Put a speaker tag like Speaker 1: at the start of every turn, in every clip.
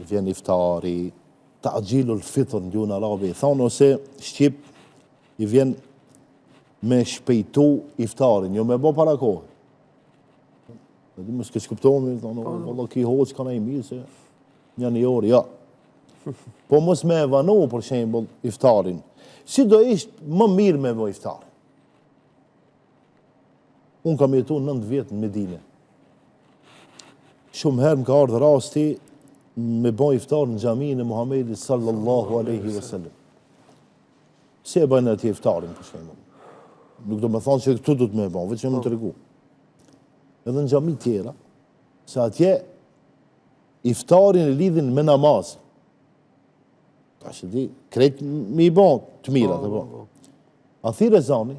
Speaker 1: vjen iftari, ta'gjilul fitr në gjuhën arabe i thonë, ose shqip i vjen me shpejtu iftarin, jo me bo para kohë. Dhe di më s'ke shkuptohemi, thonë, valla ki hoqë ka na i mirë, se një orë, ja. Po mos me evanu, për shembull, iftarin. Si do ishtë më mirë me bo iftarin? Unë kam jetu 9 vjetë në Medine. Shumë herë më ka ardhë rasti me bo iftar në xhaminë e Muhamedit sallallahu alaihi wasallam. Si e bëjnë atje iftarin, për shembull? Nuk do me thonë që këtu du të me bo, veç me më të regu. Edhe në xhami tjera, se atje iftarin e lidhin me namaz. Ta që di, krejt me i bo të mira, të bo. A thire zani,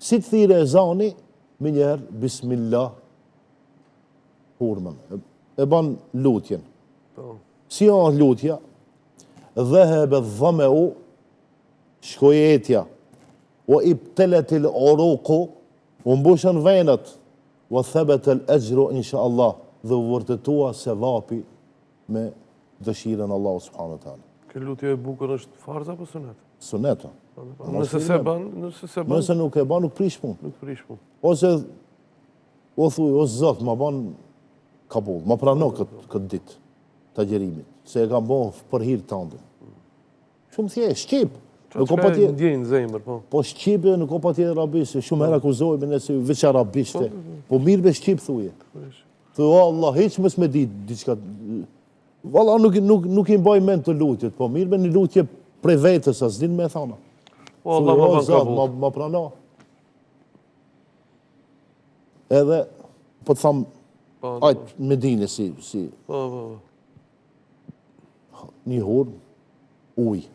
Speaker 1: si të thire zani, me njerë, bismillah, hurmen, e ban lutjen. Si janë lutja, dhehebe dhame u, shkojetja, o ibteletil oruku, u mbushën venët, o thebetel egjru, insha Allah, dhe u vërtetua se vapi me dëshiren Allah subhanahu wa taala.
Speaker 2: Kjo lutje e bukur është farz apo sunet?
Speaker 1: Sunet.
Speaker 2: Nëse se ban,
Speaker 1: nëse nuk e ban, nuk prish punë.
Speaker 2: Nuk prish punë.
Speaker 1: Ose o thuj, o zot, ma ban kabul, ma prano këtë ditë të agjerimit, se e kam bon për hirë të ndë. Shumë thjesht, shqip.
Speaker 2: Nuk ka ndjenjë zemër, po.
Speaker 1: Po shqipe nuk ka pa tjetër arabisht, shumë herë akuzojme nëse veç arabishte. Po mirë me shqip thuje. Thuj, o Allah, heq mës me ditë, diçka. Valla, nuk i mbaj mend të lutjet, po mirë me një lutje prej vetës, as din me thana.
Speaker 2: O Allah, ma ban kabul.
Speaker 1: Ma prano. Edhe, po të thamë, ajtë Medine si një hurë, ujë.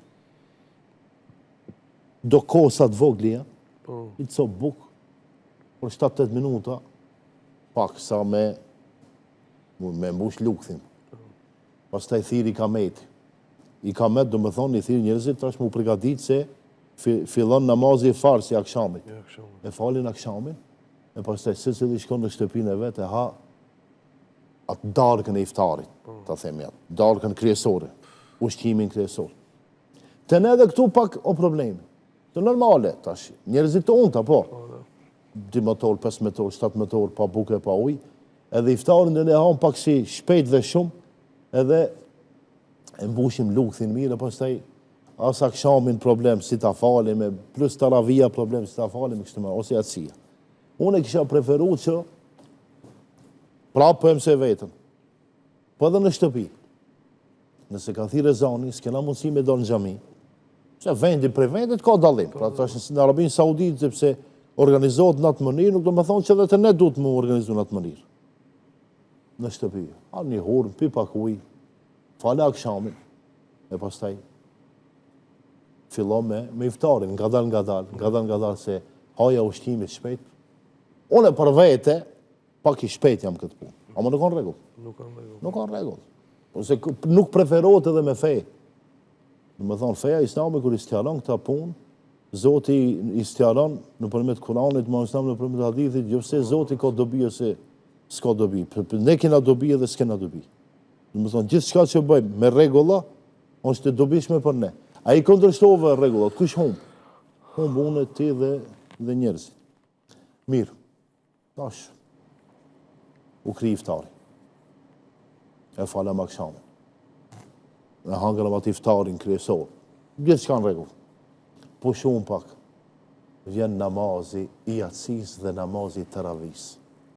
Speaker 1: Do kosat vogli, i të so bukë, për 7-8 minuta, pak sa me mbush lukthin. Pas ta i thiri kamet. I kamet, do me thonë, i thiri njerëzit, tash mu pregadit se fillon namazi e farë si akshamit. E falin akshamin, e pas ta i sësë i shkon në shtëpinë e vetë, e ha atë darkën e iftarit, ta themi atë, darkën kryesore, ushqimin kryesor. Të ne edhe këtu pak o problemi. Të normale, tash, njerëzit të unta, po. 2 motor, 5 motor, 7 motor, pa buke, pa uj, edhe iftarin dhe ne hamë pak si shpejt dhe shumë, edhe e mbushim lukthin mirë, pas taj as akshamin problem si ta falim, plus taravia problem si ta falim, ose atësia. Unë e kisha preferu që prapë për mëse vetën, po edhe në shtëpi. Nëse ka thire zani, s'kena mundësi me do në xhami, se vendi prej vendit ka dalim. Pra të është në Arabinë Saudit, sepse organizohet në atë mënirë, nuk do me thonë që edhe të ne du të më organizu në atë mënirë. Në shtëpi. A një hurë, pi pak uj, fale akshamin, e pastaj fillon me iftarin, nga dal, se haja ushqimit shpejt. Unë për vete, pak i shpejt jam këtë punë. Ama nuk kanë regull. Nuk kanë regull. Ose nuk preferohet edhe me fej. Në me thonë, feja islami, kër i stjaron këta punë, Zoti i stjaron në përmet Kuranit, ma islam në përmet hadithit, gjëse Zoti ka dobi ose s'ka dobi. Ne kena dobi edhe s'kena dobi. Në me thonë, gjithë shka që bëjmë me regula, është të dobishme për ne. A i kondrështove regullat, kush humbë? Humbë unë, ti dhe njerëzit. Mirë, tash, u kri iftari. E falem akshamin. E hangërëm atë iftarin kryesor. Gjithë shka në regull. Po shumë pak, vjen namazi i atësis dhe namazi i teravis.